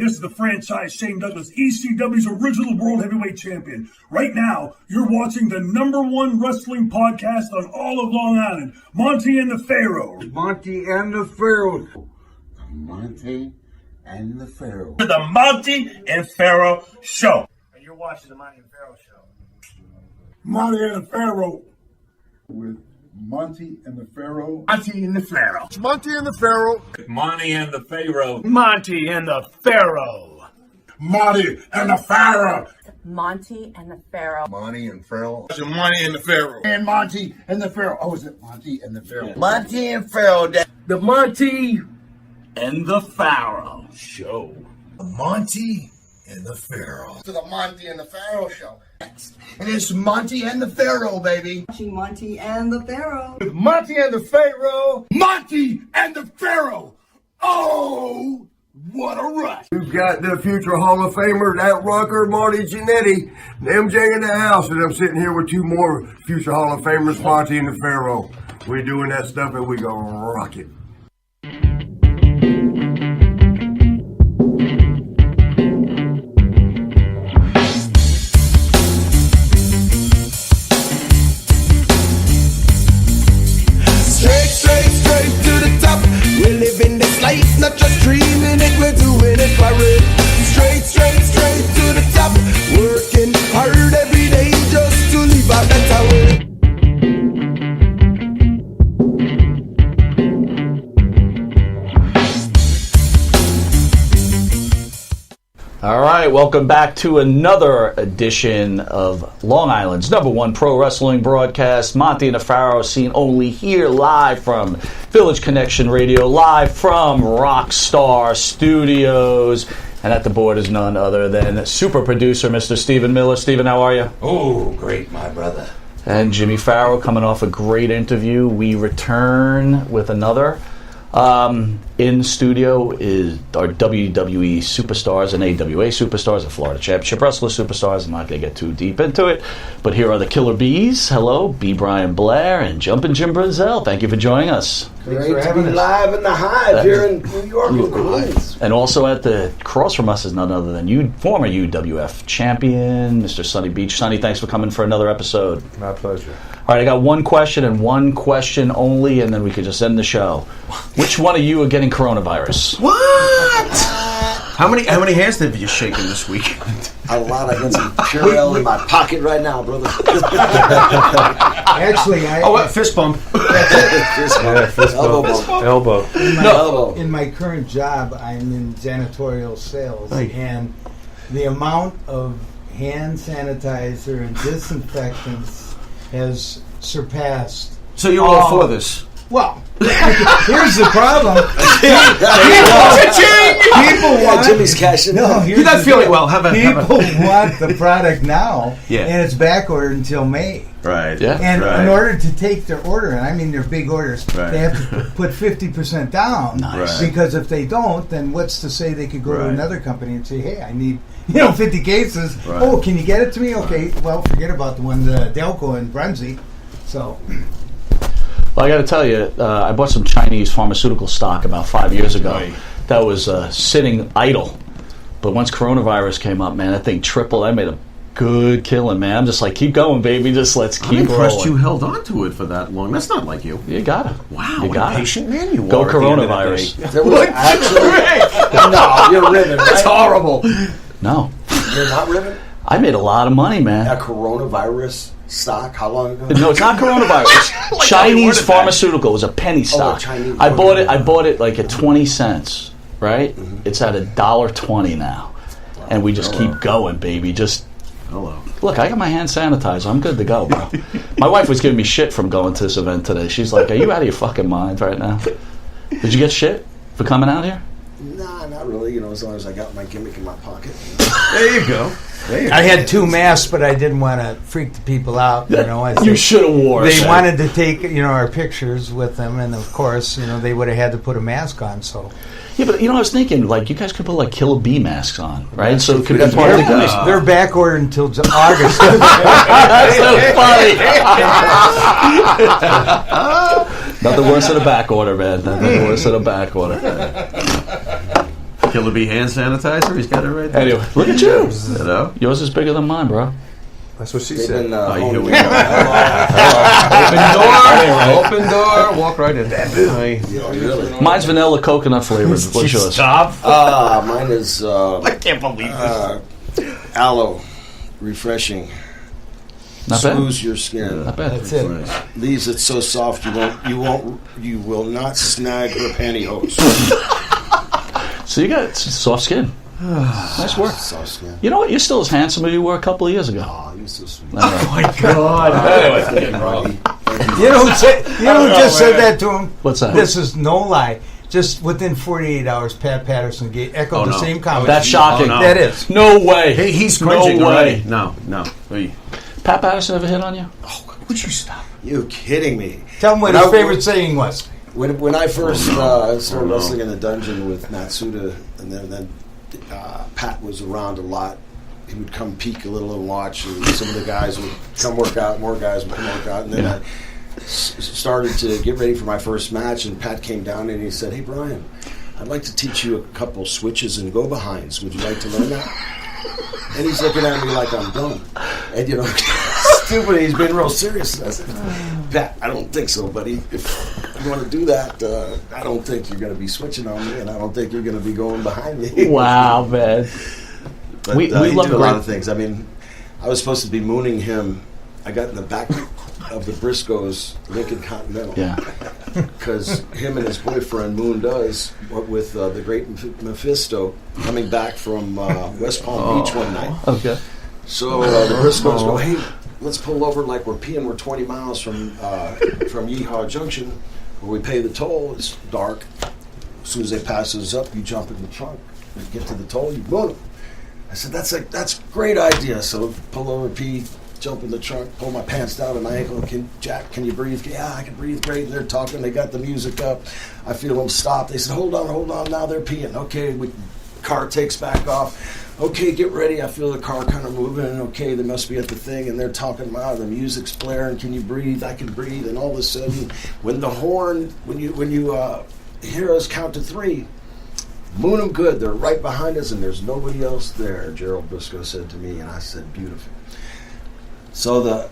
this is the franchise Shane Douglas, ECW's original World Heavyweight Champion. Right now, you're watching the #1 wrestling podcast on all of Long Island, Monty and the Pharaoh. Monty and the Pharaoh. Monty and the Pharaoh. The Monty and Pharaoh Show. And you're watching the Monty and Pharaoh Show. Monty and the Pharaoh. With Monty and the Pharaoh. Monty and the Pharaoh. Monty and the Pharaoh. Monty and the Pharaoh. Monty and the Pharaoh. Monty and the Pharaoh. Monty and the Pharaoh. Monty and Pharaoh. Monty and the Pharaoh. And Monty and the Pharaoh. Oh, is it Monty and the Pharaoh? Monty and Pharaoh. The Monty and the Pharaoh Show. Monty and the Pharaoh. To the Monty and the Pharaoh Show. And it's Monty and the Pharaoh, baby. Watching Monty and the Pharaoh. With Monty and the Pharaoh. Monty and the Pharaoh. Oh, what a rush. We've got the future Hall of Famers, At Rucker, Marty Jannetty, and MJ in the house, and I'm sitting here with two more future Hall of Famers, Monty and the Pharaoh. We're doing that stuff and we gonna rock it. Straight to the top. We're living this life, not just dreaming it, we're doing it for real. Straight to the top. Working hard every day just to live a better way. All right, welcome back to another edition of Long Island's #1 pro wrestling broadcast. Monty and the Pharaoh, seen only here live from Village Connection Radio, live from Rockstar Studios. And at the board is none other than super producer Mr. Stephen Miller. Stephen, how are you? Oh, great, my brother. And Jimmy Farrow, coming off a great interview. We return with another. In studio is our WWE superstars and AWA superstars and Florida Championship Wrestler superstars. I'm not going to get too deep into it, but here are the Killer Bees. Hello, B. Brian Blair and Jumpin' Jim Brunzell. Thank you for joining us. Great to be live in the Hive here in New York and Queens. And also at the cross from us is none other than former UWF champion, Mr. Sonny Beach. Sonny, thanks for coming for another episode. My pleasure. All right, I got one question and one question only, and then we could just end the show. Which one of you are getting coronavirus? What? How many hands have you shaken this week? A lot. I got some Purell in my pocket right now, brother. Actually, Fist bump. Fist bump. Elbow. In my current job, I'm in janitorial sales, and the amount of hand sanitizer and disinfectants has surpassed. So you're all for this? Well, here's the problem. People want Jimmy's cashing. No, You're not feeling well. People want the product now, Yeah. and it's back ordered until May. Right. Yeah. And in order to take their order, and I mean they're big orders, Right. they have to put 50% down. Nice. Because if they don't, then what's to say they could go to Right. another company and say, hey, I need 50 cases. Right. Oh, can you get it to me? Okay, well, forget about the one, the Delco and Brunsey. So, Well, I got to tell you, I bought some Chinese pharmaceutical stock about 5 years ago. Right. That was sitting idle. But once coronavirus came up, man, that thing tripled. I made a good killing, man. I'm just like, keep going, baby. Just let's keep I'm impressed rolling. you held on to it for that long. That's not like you. You got it. Wow, you what got a patient man you Go are. At the end of the coronavirus. day. There was actually, no, you're ribbing, right? That's horrible. No. You're not ribbing? I made a lot of money, man. A coronavirus stock, how long ago? No, it's not coronavirus. Like Chinese pharmaceutical. It was a penny stock. Chinese. I bought it like at 20 cents, right? It's at $1.20 now. And we just keep going, baby. Just Hello. look, I got my hand sanitizer. I'm good to go, bro. My wife was giving me shit from going to this event today. She's like, are you out of your fucking mind right now? Did you get shit for coming out here? Nah, not really. As long as I got my gimmick in my pocket. There you go. I had 2 masks, but I didn't want to freak the people out. You should have wore They it. wanted to take, our pictures with them, and of course, they would have had to put a mask on. So, Yeah, but I was thinking, like, you guys could put like Killer Bee masks on, right? So it could be part of the guys. they're back ordered until August. That's so funny. Nothing worse than a back order, man. Nothing worse than a back order. Killer Bee hand sanitizer. He's got it right there. Anyway, look at you. You know? Yours is bigger than mine, bro. That's what she They've said. been, Here we Open go. door. Open door. Walk right in. Hi. Yeah, really. Mine's vanilla coconut flavored. What's yours? Stop. Mine is I can't believe this. aloe, refreshing. Not bad. Smooths your skin. Not bad. That's it. Leaves it so soft you will not snag her pantyhose. So you got soft skin. Nice work. Soft skin. You know what? You're still as handsome as you were a couple of years ago. Oh, you're so sweet. Oh my God. Anyway. You know who just said that to him? What's that? This is no lie. Just within 48 hours, Pat Patterson echoed the same comment. That's shocking. Oh, no. That is. No way. Hey, he's cringing no way. already. No. Hey. Pat Patterson ever hit on you? Oh, would you stop? You kidding me? Tell him what his favorite saying was. When I first started wrestling in the dungeon with Matsuda, and then Pat was around a lot. He would come peek a little and watch, and some of the guys would come work out, more guys would come work out, and then I started to get ready for my first match, and Pat came down and he said, "Hey Brian, I'd like to teach you a couple switches and go behinds. Would you like to learn that?" And he's looking at me like I'm dumb, and stupid. He's been real serious. And I said, "Pat, I don't think so, buddy. If you want to do that, I don't think you're going to be switching on me, and I don't think you're going to be going behind me." Wow, man. But, we love do a lot of things. I mean, I was supposed to be mooning him. I got in the back of the Briscoes Lincoln Continental. Yeah. Because him and his boyfriend mooned us with the great Mephisto coming back from West Palm Beach one night. Okay. So the Briscoes go, "Hey, let's pull over like we're peeing. We're 20 miles from Yeehaw Junction where we pay the toll. It's dark. As soon as they pass us up, you jump in the trunk. You get to the toll, you moon them." I said, that's a great idea. So pull over, pee, jump in the trunk, pull my pants down to my ankle. Jack, can you breathe? Yeah, I can breathe great. And they're talking. They got the music up. I feel them stop. They said, hold on. Now they're peeing. Okay, car takes back off. Okay, get ready. I feel the car kind of moving. Okay, they must be at the thing. And they're talking about the music's blaring. Can you breathe? I can breathe. And all of a sudden, when the horn, when you hear us count to 3, moon them good. They're right behind us, and there's nobody else there, Gerald Briscoe said to me, and I said, beautiful. So the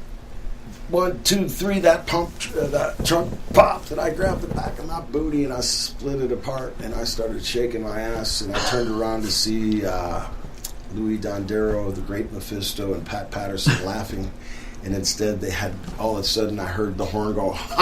1, 2, 3, that trunk popped, and I grabbed the back of my booty, and I split it apart, and I started shaking my ass, and I turned around to see Louis Dondero, the great Mephisto, and Pat Patterson laughing. And instead, they had, all of a sudden, I heard the horn go, honk,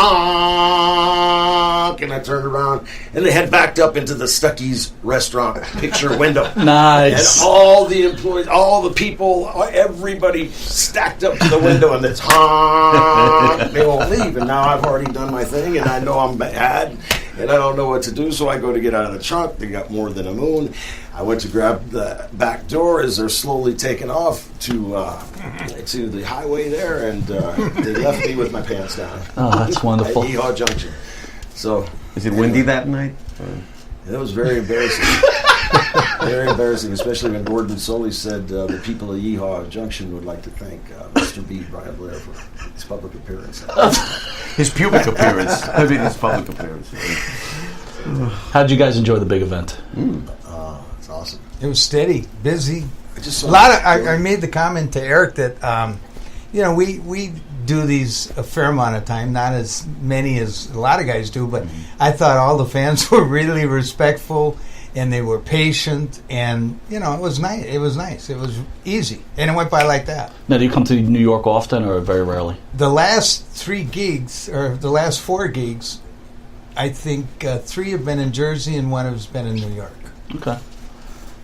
and I turned around, and they had backed up into the Stuckey's restaurant picture window. Nice. And all the employees, all the people, everybody stacked up to the window, and it's honk. They won't leave, and now I've already done my thing, and I know I'm bad, and I don't know what to do, so I go to get out of the trunk. They got more than a moon. I went to grab the back door as they're slowly taking off to the highway there, and they left me with my pants down. Oh, that's wonderful. At Yeehaw Junction. So, is it windy that night? It was very embarrassing. Very embarrassing, especially when Gordon Soley said the people of Yeehaw Junction would like to thank Mr. B. Brian Blair for his public appearance. His pubic appearance. I mean, his public appearance. How did you guys enjoy the big event? It's awesome. It was steady, busy. I made the comment to Eric that we do these a fair amount of time, not as many as a lot of guys do, but I thought all the fans were really respectful and they were patient, and it was nice. It was nice. It was easy, and it went by like that. Now, do you come to New York often, or very rarely? The last 3 gigs, or the last 4 gigs, I think 3 have been in Jersey and 1 has been in New York. Okay.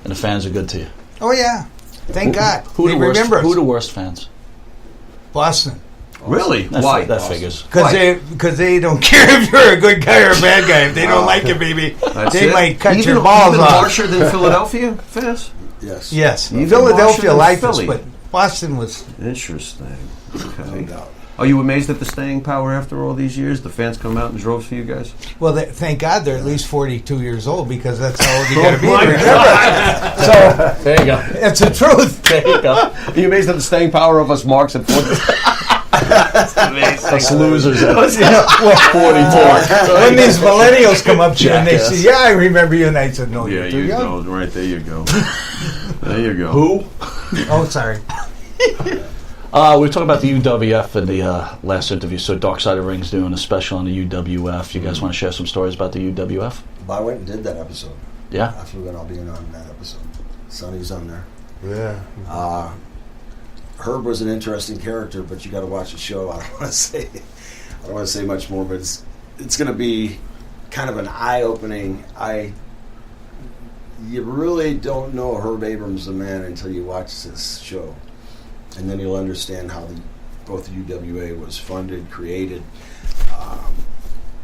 And the fans are good to you? Oh, yeah. Thank God. Who they the worst, remember us. Who are the worst fans? Boston. Really? Why? That figures. Because they don't care if you're a good guy or a bad guy. If they don't like you, baby, they might cut your balls off. Harsher than Philadelphia fans? Yes. Even Philadelphia liked us, Philly. but Boston was... Interesting. Okay. No doubt. Are you amazed at the staying power after all these years? The fans come out in droves for you guys? Well, thank God they're at least 42 years old, because that's how old you got to be. my Remember? So there you go. It's the truth. There you go. Are you amazed at the staying power of us marks at 40? Us losers at 40 When these millennials come up to you and they Jackass. say, "Yeah, I remember you," and I said, "No, Yeah, you're too you young." go. Right, there you go. There you go. Who? Oh, sorry. We were talking about the UWF in the last interview. So Dark Side of Ring's doing a special on the UWF. You guys want to share some stories about the UWF? I went and did that episode. Yeah. I flew in. I'll be in on that episode. Sonny's on there. Yeah. Herb was an interesting character, but you got to watch the show. I don't want to say much more, but it's going to be kind of an eye-opening. You really don't know Herb Abrams, the man, until you watch this show, and then you'll understand how both the UWA was funded, created,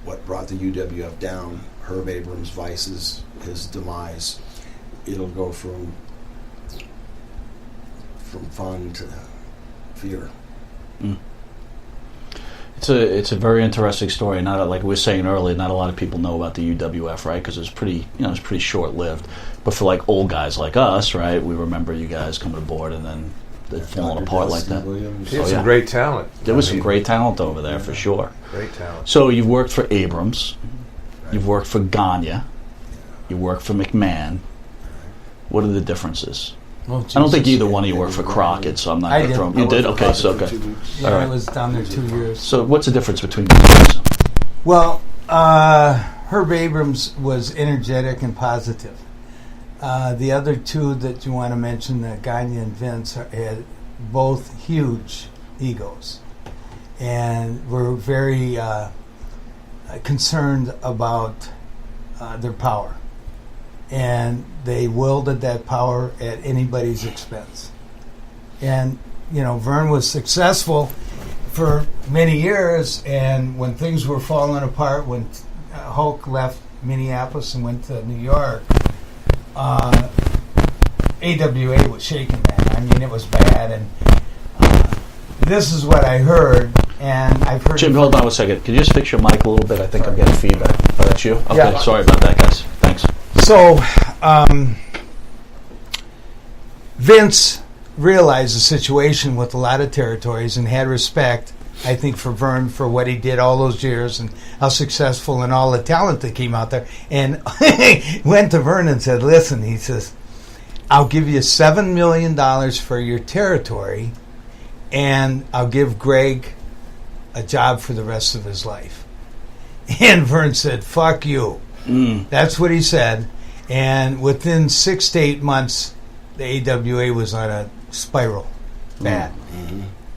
what brought the UWF down, Herb Abrams' vices, his demise. It'll go from fun to fear. It's a very interesting story. Not like we were saying earlier, not a lot of people know about the UWF, right? Because it's pretty short lived. But for like old guys like us, right, we remember you guys coming aboard and then it falling apart like that. He had some great talent. There was some great talent over there for sure. Great talent. So you've worked for Abrams, you've worked for Gagne, you worked for McMahon. What are the differences? Oh, I don't think either one of you worked for Crockett, so I'm not going to throw them. You did? Okay, so okay. Yeah, I was down there 2 years. So what's the difference between these guys? Well, Herb Abrams was energetic and positive. The other two that you want to mention, Gagne and Vince, had both huge egos and were very concerned about their power. And they wielded that power at anybody's expense. And, Vern was successful for many years, and when things were falling apart, when Hulk left Minneapolis and went to New York, AWA was shaking, man. I mean, it was bad, and this is what I heard, and I've heard... Jim, hold on a second. Can you just fix your mic a little bit? I think I'm getting feedback. Oh, that's you? Okay, Yeah. Sorry about that, guys. Thanks. So, Vince realized the situation with a lot of territories and had respect, I think, for Vern for what he did all those years and how successful and all the talent that came out there. And went to Vern and said, "Listen," he says, "I'll give you $7 million for your territory, and I'll give Greg a job for the rest of his life." And Vern said, "Fuck you." That's what he said. And within 6 to 8 months, the AWA was on a spiral. Bad.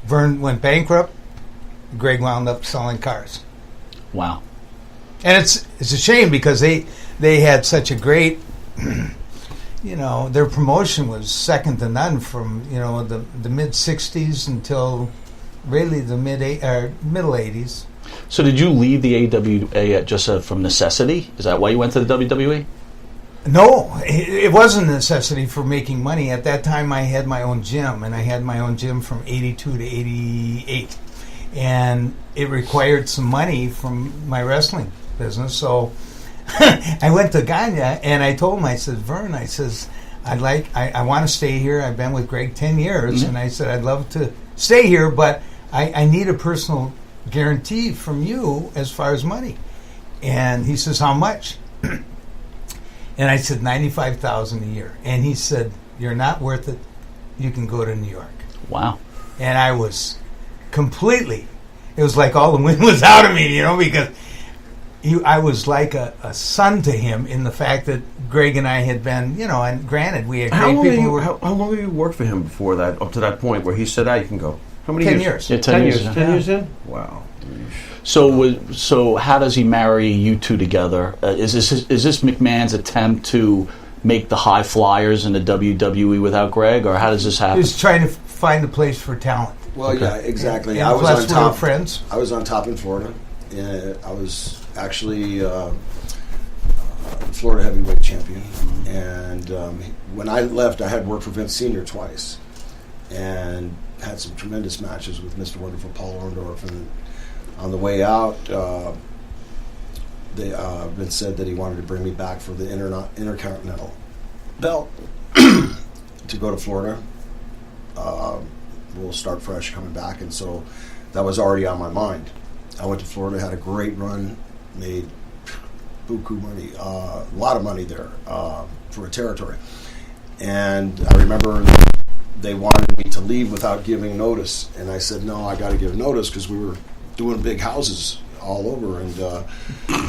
Vern went bankrupt. Greg wound up selling cars. Wow. And it's a shame because they had such a great, their promotion was second to none from, the mid-'60s until really the middle 80s. So did you leave the AWA just from necessity? Is that why you went to the WWE? No, it wasn't a necessity for making money. At that time, I had my own gym, and I had my own gym from 82 to 88. And it required some money from my wrestling business. So I went to Gagne, and I told him, I said, "Vern," I says, I want to stay here. I've been with Greg 10 years, and I said, "I'd love to stay here, but I need a personal guarantee from you as far as money." And he says, "How much?" And I said, $95,000 a year. And he said, "You're not worth it. You can go to New York." Wow. And I was completely, it was like all the wind was out of me, because I was like a son to him in the fact that Greg and I had been, and granted, we had great people. How long have you worked for him before that, up to that point where he said, "You can go"? How many 10 years? years. Yeah, 10 years. 10 years in? Wow. So how does he marry you two together? Is this McMahon's attempt to make the high flyers in the WWE without Greg, or how does this happen? He was trying to find a place for talent. Well, yeah, exactly. And I was plus on we were top. friends. I was on top in Florida. I was actually Florida heavyweight champion. And when I left, I had worked for Vince Sr. twice, and had some tremendous matches with Mr. Wonderful Paul Orndorff. And on the way out, Vince said that he wanted to bring me back for the Intercontinental belt to go to Florida. We'll start fresh coming back. And so that was already on my mind. I went to Florida, had a great run, made buku money, a lot of money there for a territory. And I remember they wanted me to leave without giving notice, and I said, no, I got to give notice because we were doing big houses all over, and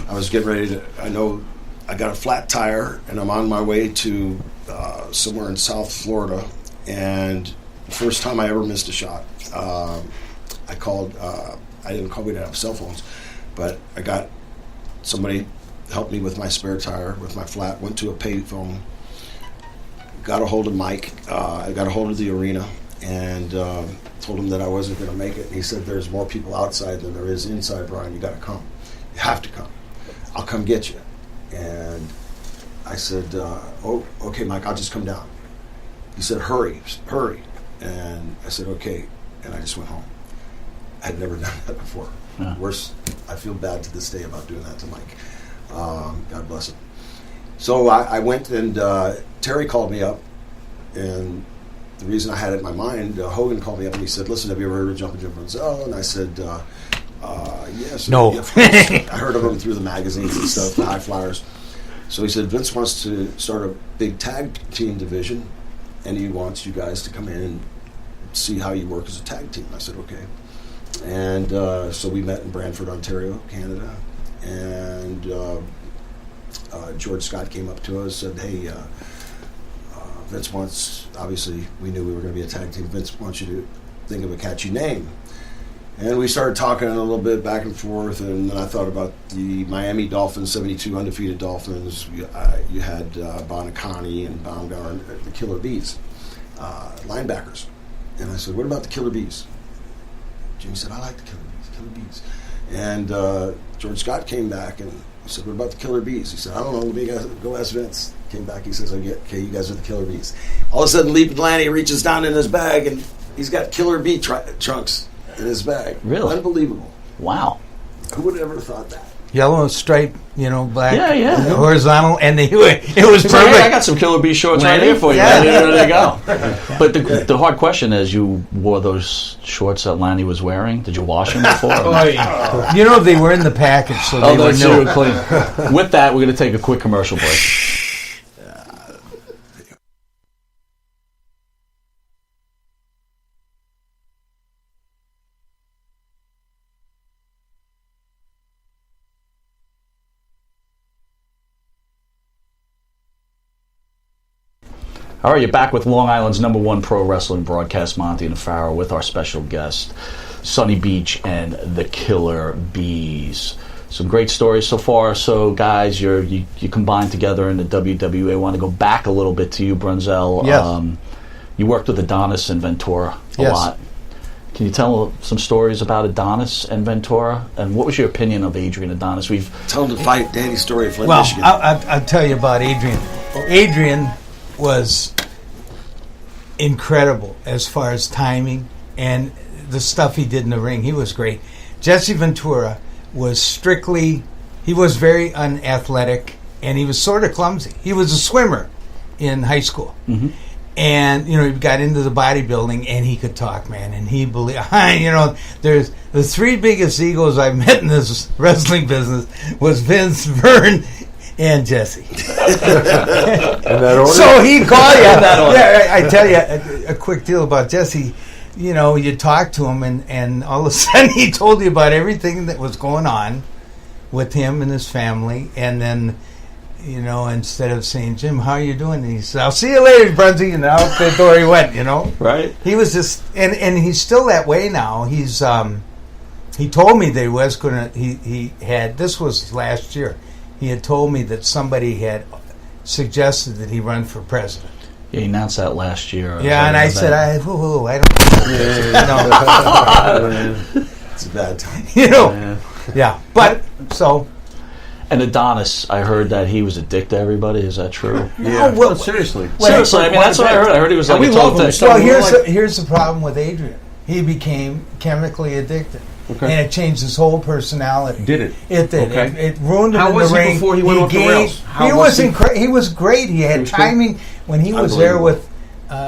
I was getting ready to, I know I got a flat tire, and I'm on my way to somewhere in South Florida, and the first time I ever missed a shot, I called, we didn't have cell phones, but I got somebody helped me with my spare tire, with my flat, went to a payphone, got a hold of Mike, I got a hold of the arena, and told him that I wasn't going to make it. And he said, there's more people outside than there is inside, Brian. You got to come. You have to come. I'll come get you. And I said, oh, okay, Mike, I'll just come down. He said, hurry. And I said, okay. And I just went home. I had never done that before. Yeah. Worse, I feel bad to this day about doing that to Mike. God bless him. So I went, and Terry called me up, and the reason I had it in my mind, Hogan called me up and he said, listen, have you ever heard of Jumpin' Jim Brunzell? And I said, yes. No. Yeah, of course. I heard of him through the magazines and stuff, the high flyers. So he said, Vince wants to start a big tag team division, and he wants you guys to come in and see how you work as a tag team. I said, okay. And so we met in Brantford, Ontario, Canada, and George Scott came up to us and said, hey, Vince wants, obviously we knew we were going to be a tag team, Vince wants you to think of a catchy name. And we started talking a little bit back and forth, and then I thought about the Miami Dolphins, 72 undefeated Dolphins. You had Bonacani and Baumgartner, the Killer Bees, linebackers. And I said, what about the Killer Bees? Jimmy said, I like the Killer Bees. And George Scott came back and he said, what about the Killer Bees? He said, I don't know, let me go ask Vince. Came back, he says, okay, you guys are the Killer Bees. All of a sudden, Lee Lanny reaches down in his bag and he's got Killer Bee trunks in his bag. Really? Unbelievable. Wow. Who would have ever thought that? Yellow stripe, black, yeah. horizontal, and it was perfect. Hey, I got some Killer Bee shorts right here for you. Yeah. There you go. But the hard question is, you wore those shorts that Lanny was wearing. Did you wash them before? They were in the package, so they were new. Clean. With that, we're going to take a quick commercial break. All right, you're back with Long Island's #1 pro wrestling broadcast, Monty and Farrell, with our special guest, Sonny Beach and the Killer Bees. Some great stories so far. So, guys, you combined together in the WWE. I want to go back a little bit to you, Brunzell. Yes. You worked with Adonis and Ventura a lot. Can you tell some stories about Adonis and Ventura? And what was your opinion of Adrian Adonis? Tell him to fight Danny Story of Flint, well, Michigan. I'll tell you about Adrian. Adrian was incredible as far as timing and the stuff he did in the ring. He was great. Jesse Ventura was he was very unathletic, and he was sort of clumsy. He was a swimmer in high school. Mm-hmm. And, he got into the bodybuilding, and he could talk, man. And he believed, there's the three biggest egos I've met in this wrestling business was Vince, Vern, and Jesse. In that order? So he'd call you. Yeah, I tell you a quick deal about Jesse. You talk to him, and all of a sudden he told you about everything that was going on with him and his family. And then, instead of saying, Jim, how are you doing? And he said, I'll see you later, Brunzy. And out the door he went, Right. He was just, and he's still that way now. He's, he told me that he was going to, he had, this was last year. He had told me that somebody had suggested that he run for president. Yeah, he announced that last year. Yeah, and I said, I don't know. It's a bad time. Yeah. But, so. And Adonis, I heard that he was a dick to everybody. Is that true? Yeah. Well, seriously. Seriously, I mean, that's what I heard. I heard he was like a total dick. Well, here's the problem with Adrian. He became chemically addicted. Okay. And it changed his whole personality. Did it? It did. Okay. It ruined him How in was the he ring. before he went off the rails? He was great. He had timing when he was there with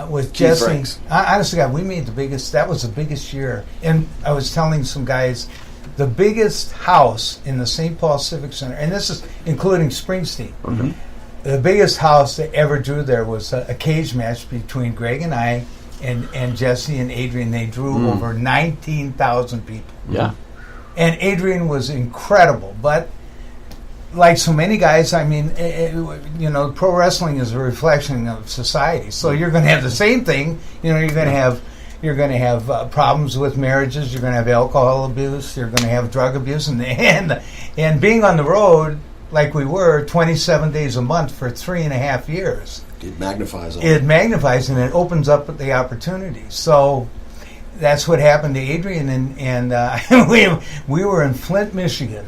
with Jesse. Franks. Honestly, God, we made the biggest. That was the biggest year. And I was telling some guys, the biggest house in the St. Paul Civic Center, and this is including Springsteen. Okay. The biggest house they ever drew there was a cage match between Greg and I, and Jesse and Adrian. They drew over 19,000 people. Yeah. And Adrian was incredible, but like so many guys, I mean, pro wrestling is a reflection of society. So you're going to have the same thing. You know, you're going to have problems with marriages. You're going to have alcohol abuse. You're going to have drug abuse, and being on the road like we were 27 days a month for 3.5 years. It magnifies all It magnifies and it opens up the opportunities. So that's what happened to Adrian, and we were in Flint, Michigan,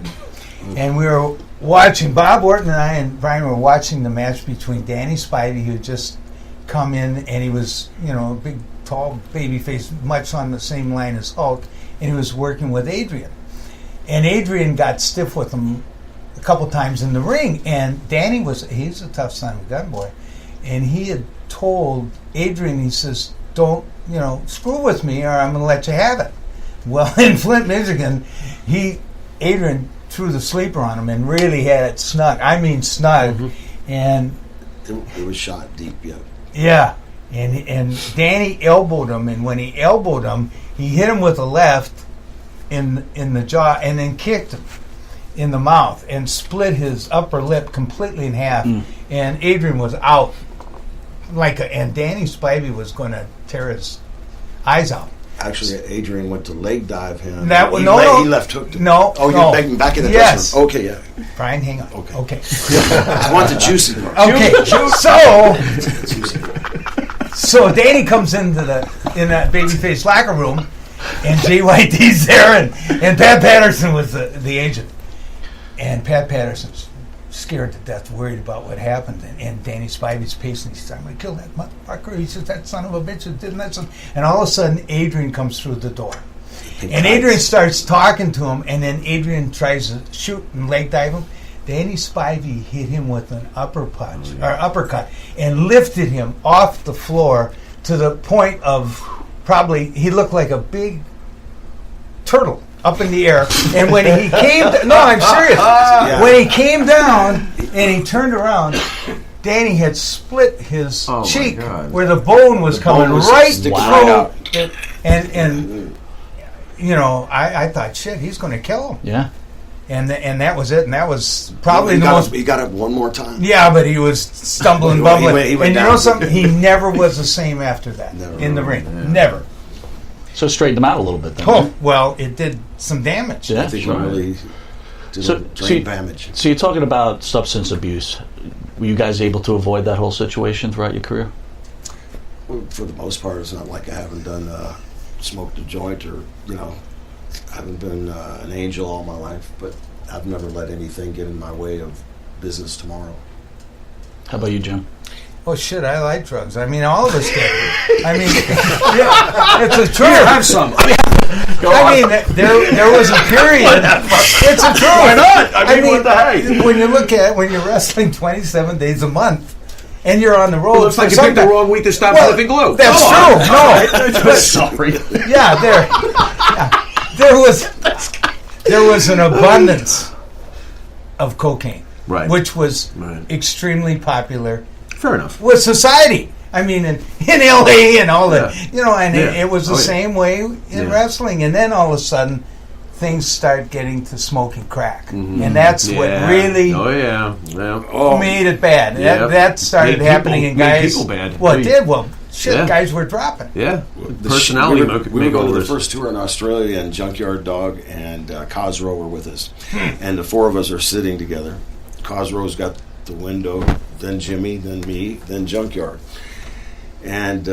and we were watching. Bob Orton and I and Brian were watching the match between Danny Spivey, who had just come in, and he was a big, tall baby face, much on the same line as Hulk, and he was working with Adrian, and Adrian got stiff with him a couple times in the ring, and Danny he's a tough son of a gun boy, and he had told Adrian, he says, don't screw with me or I'm going to let you have it. Well, in Flint, Michigan, Adrian threw the sleeper on him and really had it snug. I mean snug. And it was shot deep, yeah. Yeah. And Danny elbowed him, and when he elbowed him, he hit him with a left in the jaw and then kicked him in the mouth and split his upper lip completely in half. And Adrian was out. And Danny Spivey was going to tear his eyes out. Actually, Adrian went to leg dive him. He left hooked him. No. Oh, you're begging back in the yes. dressing room. Okay, yeah. Brian, hang on. Okay. I want the juicy part. Okay, so Danny comes in that babyface locker room, and JYD's there, and Pat Patterson was the agent, and Pat Patterson's scared to death, worried about what happened, and Danny Spivey's pacing. He said, "I'm going to kill that motherfucker." He says, "That son of a bitch didn't that." And all of a sudden, Adrian comes through the door, and Adrian starts talking to him, and then Adrian tries to shoot and leg dive him. Danny Spivey hit him with an uppercut and lifted him off the floor to the point of probably he looked like a big turtle up in the air. And when he came, I'm serious. When he came down and he turned around, Danny had split his cheek where the bone was coming right through. And I thought, shit, he's going to kill him. Yeah. And that was it, and that was probably He got up one more time. Yeah, but he was stumbling, bumbling. He went and down. You know something? He never was the same after that in the ring. Yeah. Never. So straightened him out a little bit then. Oh, well, it did some damage. Yeah. I think it really did brain damage. So you're talking about substance abuse. Were you guys able to avoid that whole situation throughout your career? Well, for the most part, it's not like I haven't done smoked a joint or I haven't been an angel all my life, but I've never let anything get in my way of business tomorrow. How about you, Jim? Oh, shit, I like drugs. I mean, all of us did. I mean, it's a truth. Here, have some. There was a period. It's a truth. Why not? I mean, what the heck? When you're wrestling 27 days a month, and you're on the road. It looks like you picked the wrong week to stop living glue. That's true. No. Sorry. Yeah, there was an abundance of cocaine, which was extremely popular. Fair enough. With society. I mean, in LA and all that, it was the same way in wrestling. And then all of a sudden, things start getting to smoking crack, and that's what really made it bad. That started happening, and guys. Made people bad. Well, it did. Well, shit, guys were dropping. Yeah, personality. We were going to the first tour in Australia, and Junkyard Dog and Cosroe were with us, and the four of us are sitting together. Cosroe's got the window, then Jimmy, then me, then Junkyard, and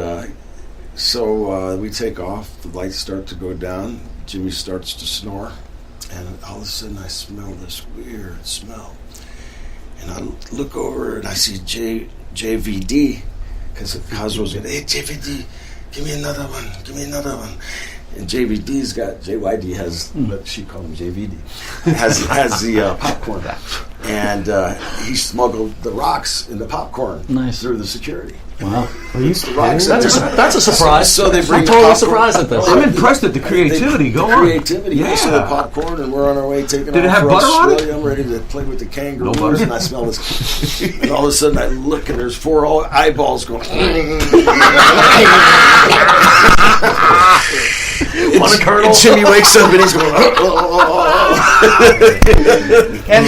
so we take off. The lights start to go down. Jimmy starts to snore, and all of a sudden I smell this weird smell, and I look over and I see JVD, because Cosroe's going, "Hey JVD, give me another one," And JYD has what she called him JVD has the popcorn, and he smuggled the rocks in the popcorn through the security. Wow, That's a surprise. So they bring I'm totally surprised at this. I'm impressed at the creativity. Go on. Creativity. Yeah. So the popcorn, and we're on our way taking Did it off have for butter on it? Australia. I'm ready to play with the kangaroos, butter? and I smell this. And all of a sudden, I look, and there's 4 eyeballs going. On a kernel. And Jimmy wakes up and he's going. And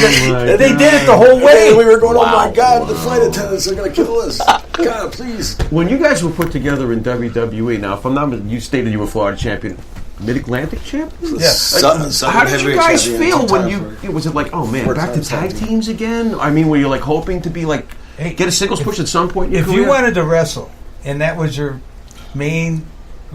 they did it the whole way. And we were going, oh my God, the flight attendants are going to kill us. God, please. When you guys were put together in WWE, now, if I'm not, you stated you were Florida champion, Mid-Atlantic champion? Yes. How did you guys feel when you? Was it like, oh man, back to tag teams again? I mean, were you like hoping to be like get a singles push at some point in your If career? you wanted to wrestle, and that was your main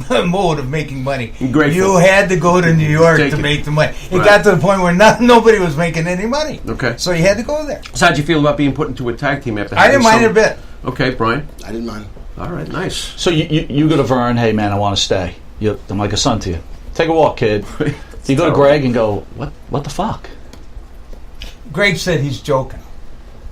mode of making money, you had to go to New York to make the money. It got to the point where nobody was making any money. Okay. So you had to go there. So how'd you feel about being put into a tag team after? I didn't mind it a bit. Okay, Brian. I didn't mind. All right, nice. So you go to Vern, hey man, I want to stay. I'm like a son to you. Take a walk, kid. You go to Greg and go, what the fuck? Greg said he's joking.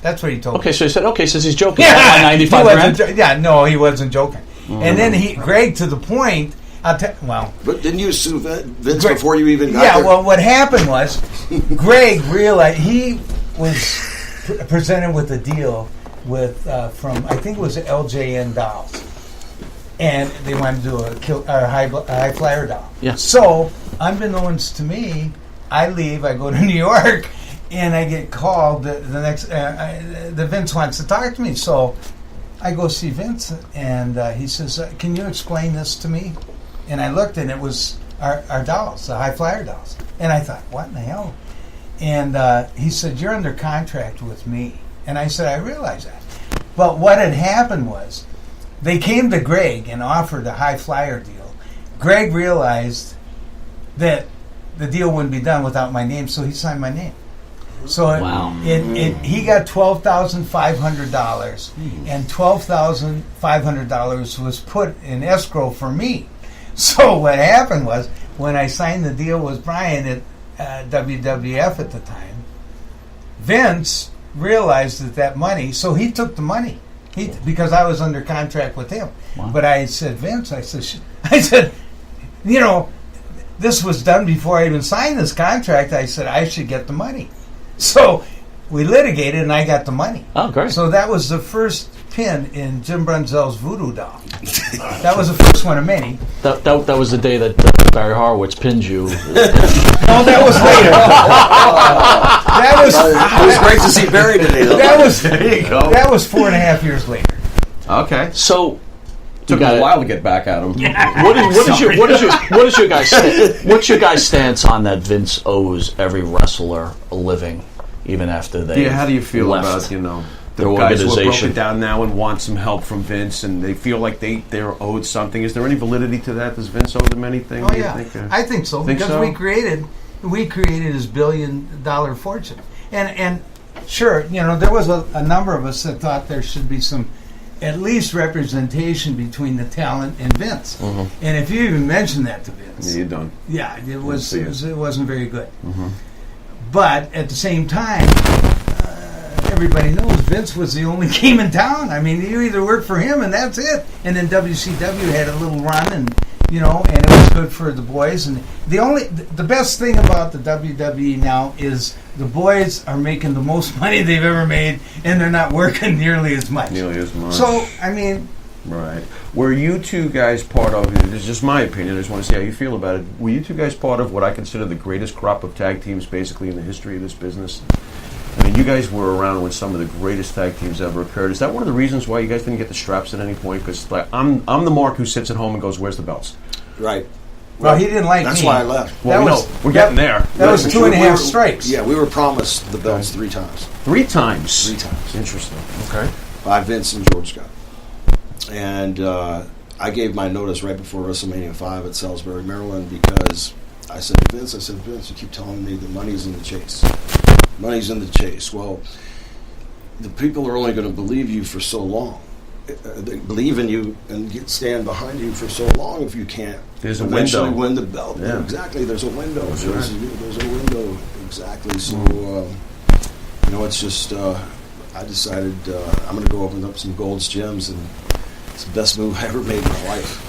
That's what he told me. Okay, so he said, since he's joking, Yeah, 95 grand? no, he wasn't joking. And then Greg, to the point, But didn't you sue Vince before you even got there? Yeah, well, what happened was, Greg realized he was presented with a deal from, I think it was LJN Dolls. And they wanted to do a high flyer doll. Yeah. So, unbeknownst to me, I leave, I go to New York, and I get called the next, the Vince wants to talk to me. So, I go see Vince, and he says, can you explain this to me? And I looked, and it was our dolls, the high flyer dolls. And I thought, what in the hell? And he said, you're under contract with me. And I said, I realize that. But what had happened was, they came to Greg and offered a high flyer deal. Greg realized that the deal wouldn't be done without my name, so he signed my name. So he got $12,500, and $12,500 was put in escrow for me. So what happened was, when I signed the deal with Brian at WWF at the time, Vince realized that money, so he took the money. Because I was under contract with him. Wow. But I said, Vince, I said, this was done before I even signed this contract. I said, I should get the money. So we litigated, and I got the money. Oh, great. So that was the first pin in Jim Brunzell's Voodoo Doll. That was the first one of many. That was the day that Barry Horowitz pinned you. No, that was later. It was great to see Barry today, though. There you go. That was 4.5 years later. Okay. So took a while to get back at him. What's your guys' stance on that Vince owes every wrestler a living, even after they how do you feel left about their the guys who are organization broken down now and want some help from Vince, and they feel like they're owed something? Is there any validity to that? Does Vince owe them anything? Oh yeah, I think so. Because we created his $1 billion fortune, and sure, there was a number of us that thought there should be some, at least, representation between the talent and Vince. Mm-hmm. And if you even mentioned that to Vince, you're done. Yeah, it wasn't very good. Mm-hmm. But at the same time, everybody knows Vince was the only game in town. I mean, you either worked for him and that's it. And then WCW had a little run, and and it was good for the boys. And the best thing about the WWE now is the boys are making the most money they've ever made, and they're not working nearly as much. So, I mean... Right. Were you two guys part of, this is just my opinion, I just want to see how you feel about it, were you two guys part of what I consider the greatest crop of tag teams basically in the history of this business? I mean, you guys were around when some of the greatest tag teams ever occurred. Is that one of the reasons why you guys didn't get the straps at any point? Because I'm the Mark who sits at home and goes, where's the belts? Right. Well, he didn't like That's me. why I left. Well, we're getting there. That was 2.5 strikes. Yeah, we were promised the belts 3 times. 3 times? 3 times. Interesting. Okay. By Vince and George Scott. And I gave my notice right before WrestleMania 5 at Salisbury, Maryland, because I said to Vince, you keep telling me the money's in the chase. Money's in the chase. Well, the people are only going to believe you for so long. they believe in you and stand behind you for so long if you can't There's a eventually window. win the belt. Yeah. Exactly, there's a window. That's There's a window, exactly. So, it's just, I decided I'm going to go open up some Gold's Gyms, and it's the best move I ever made in my life.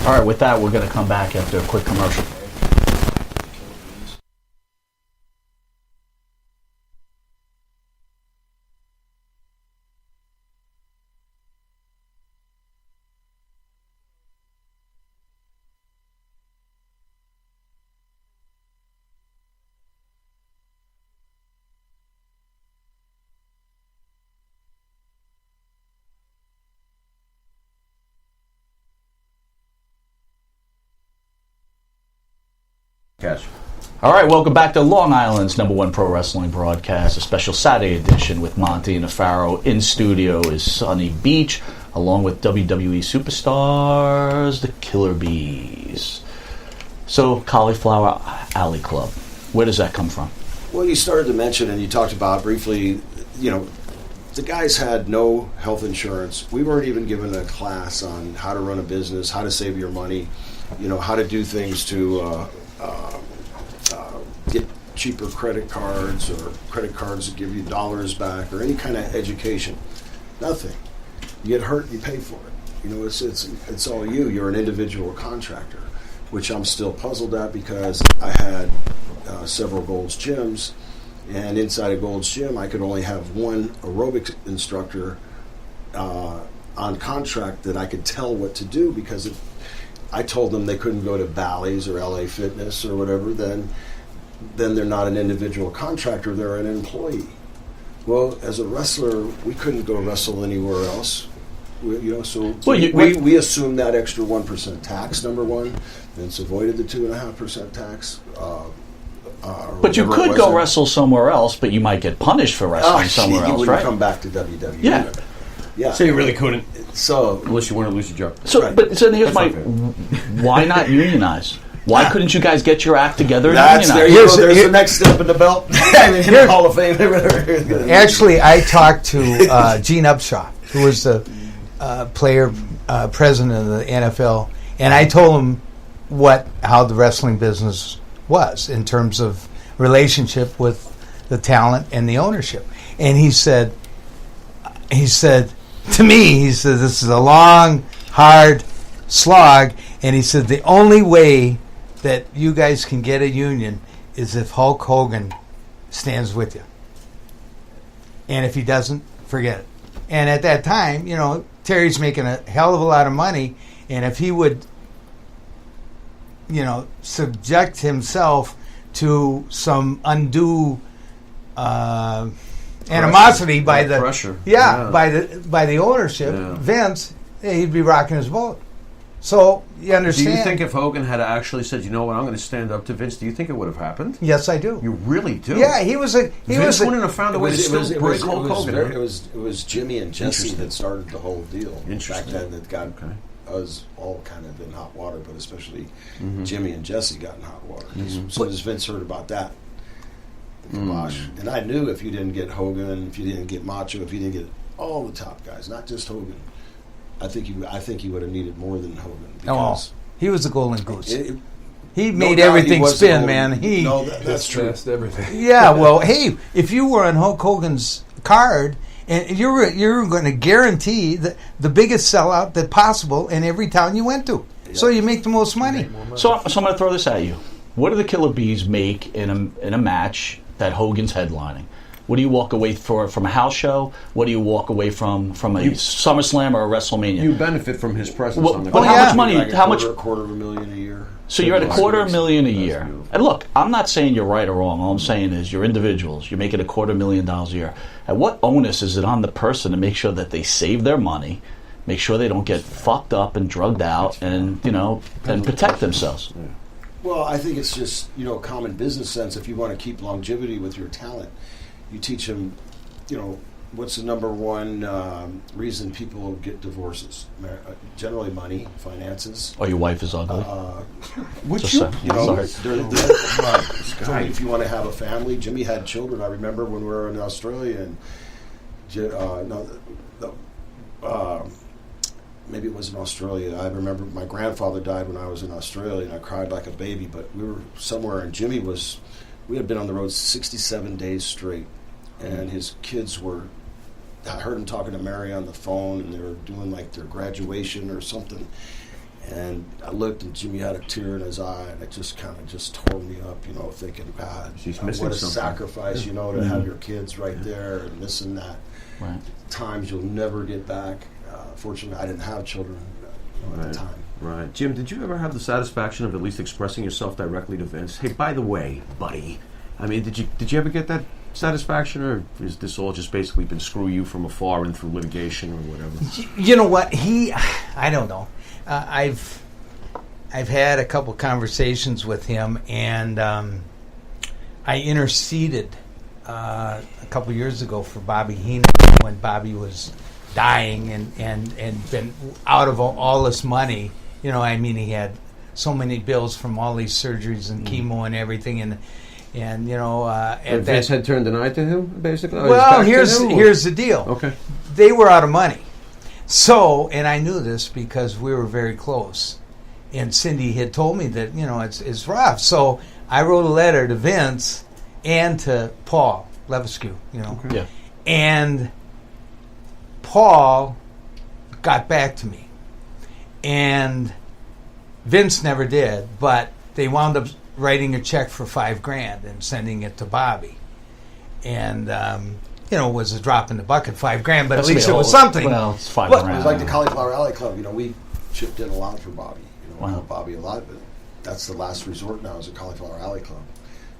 All right, with that, we're going to come back after a quick commercial. Catch. All right, welcome back to Long Island's #1 pro wrestling broadcast, a special Saturday edition with Monty and the Pharaoh. In studio is Sunny Beach, along with WWE superstars, the Killer Bees. So, Cauliflower Alley Club, where does that come from? Well, you started to mention, and you talked about briefly, the guys had no health insurance. We weren't even given a class on how to run a business, how to save your money, how to do things to get cheaper credit cards or credit cards that give you dollars back or any kind of education. Nothing. You get hurt, you pay for it. It's all you. You're an individual contractor, which I'm still puzzled at because I had several Gold's Gyms, and inside a Gold's Gym I could only have one aerobics instructor on contract that I could tell what to do, because if I told them they couldn't go to Bally's or LA Fitness or whatever, then they're not an individual contractor, they're an employee. Well, as a wrestler, we couldn't go wrestle anywhere else. We assumed that extra 1% tax, number one, and it's avoided the 2.5% tax. But you could go wrestle somewhere else, but you might get punished for wrestling somewhere else, You wouldn't right? come back to WWE. Yeah. Yeah. So you really couldn't. So unless you want to lose your job. So, Right. but so here's That's my: not why not unionize? Why couldn't you guys get your act together and there you unionize? go. There's the next step in the belt. In the Hall of Fame. Actually, I talked to Gene Upshaw, who was the president of the NFL, and I told him how the wrestling business was in terms of relationship with the talent and the ownership. And he said to me, this is a long, hard slog, and he said the only way that you guys can get a union is if Hulk Hogan stands with you. And if he doesn't, forget it. And at that time, Terry's making a hell of a lot of money, and if he would, subject himself to some undue animosity by the pressure. by the ownership, Vince, he'd be rocking his boat. So you understand? Do you think if Hogan had actually said, "You know what, I'm going to stand up to Vince," do you think it would have happened? Yes, I do. You really do? Yeah, Vince wouldn't have found a way to still break Hulk Hogan. It was Jimmy and Jesse that started the whole deal. Back then, that got us all kind of in hot water, but especially Jimmy and Jesse got in hot water. As soon as Vince heard about that, the kibosh. And I knew if you didn't get Hogan, if you didn't get Macho, if you didn't get all the top guys, not just Hogan, I think he would have needed more than Hogan. Because he was the golden goose. He no made doubt everything was spin, the man. that's true. That's everything. Yeah, well, hey, if you were on Hulk Hogan's card, and you're going to guarantee the biggest sellout that possible in every town you went to, so you make the most money. So I'm going to throw this at you. What do the Killer Bees make in a match that Hogan's headlining? What do you walk away from a house show? What do you walk away from a SummerSlam or a WrestleMania? You benefit from his presence on the But card. how much money? Like how much? A quarter of a million a year. So you're at $250,000 a year. And look, I'm not saying you're right or wrong. All I'm saying is you're individuals. You're making $250,000 a year. And what onus is it on the person to make sure that they save their money, make sure they don't get fucked up and drugged out, and and protect themselves? Yeah. Well, I think it's just common business sense. If you want to keep longevity with your talent, you teach them, what's the number one reason people get divorces? Generally money, finances. Or your wife is ugly. Would you? If you want to have a family, Jimmy had children. I remember when we were in Australia, and Maybe it was in Australia. I remember my grandfather died when I was in Australia, and I cried like a baby. But we were somewhere, and we had been on the road 67 days straight, and his kids were. I heard him talking to Mary on the phone, and they were doing like their graduation or something. And I looked, and Jimmy had a tear in his eye, and it just kind of just tore me up, thinking, God, She's missing what a something. Sacrifice, to have your kids right there and this and that. Right. Times you'll never get back. Fortunately, I didn't have children at the time. Right. Jim, did you ever have the satisfaction of at least expressing yourself directly to Vince? Hey, by the way, buddy, I mean, did you ever get that satisfaction, or is this all just basically been screw you from afar and through litigation or whatever? You know what? I don't know. I've had a couple conversations with him, and I interceded a couple years ago for Bobby Heenan when Bobby was dying and been out of all this money. He had so many bills from all these surgeries and chemo and everything, and Vince had turned an eye to him, basically. Well, here's the deal. Okay, they were out of money, so, and I knew this because we were very close, and Cindy had told me that it's rough. So I wrote a letter to Vince and to Paul Levesque, Okay. Yeah. and Paul got back to me, and Vince never did, but they wound up writing a check for $5,000 and sending it to Bobby, and it was a drop in the bucket, $5,000, but at least it was something. Well, it's $5,000. It was like the Cauliflower Alley Club. We chipped in a lot for Bobby. We helped Bobby a lot, but that's the last resort now is the Cauliflower Alley Club.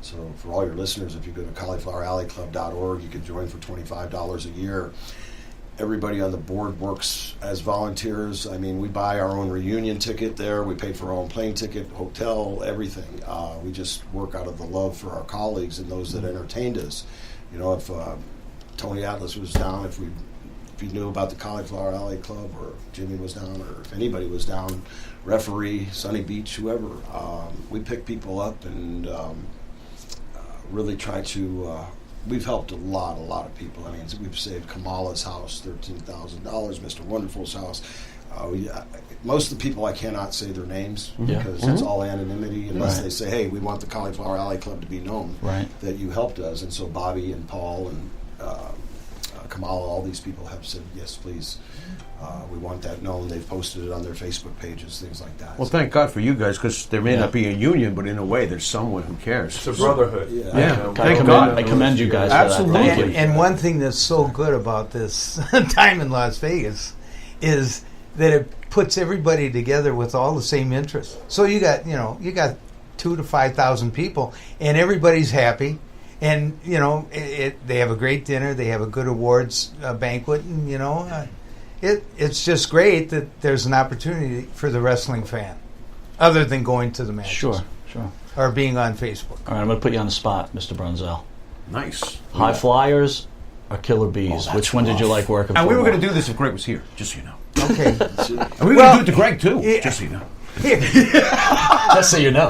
So for all your listeners, if you go to caulifloweralleyclub.org, you can join for $25 a year. Everybody on the board works as volunteers. I mean, we buy our own reunion ticket there. We pay for our own plane ticket, hotel, everything. We just work out of the love for our colleagues and those that entertained us. If Tony Atlas was down, if you knew about the Cauliflower Alley Club, or Jimmy was down, or if anybody was down, referee, Sunny Beach, whoever, we pick people up and really try to. We've helped a lot of people. I mean, we've saved Kamala's house, $13,000, Mr. Wonderful's house. Most of the people I cannot say their names because it's all anonymity unless they say, hey, we want the Cauliflower Alley Club to be known that you helped us. And so Bobby and Paul and Kamala, all these people have said, yes, please. We want that known. They've posted it on their Facebook pages, things like that. Well, thank God for you guys, because there may not be a union, but in a way, there's someone who cares. It's a brotherhood. Thank God. I commend you guys Absolutely. for that. Thank you. And one thing that's so good about this time in Las Vegas is that it puts everybody together with all the same interests. So you got 2,000 to 5,000 people, and everybody's happy. And they have a great dinner. They have a good awards banquet, and it's just great that there's an opportunity for the wrestling fan, other than going to the matches. Sure. Or being on Facebook. All right, I'm going to put you on the spot, Mr. Brunzell. Nice. High Flyers or Killer Bees? Which one did you like working for? And we were more? going to do this if Greg was here, just so you know. Okay. And we were going to do it to Greg, too, just so you know. Just so you know.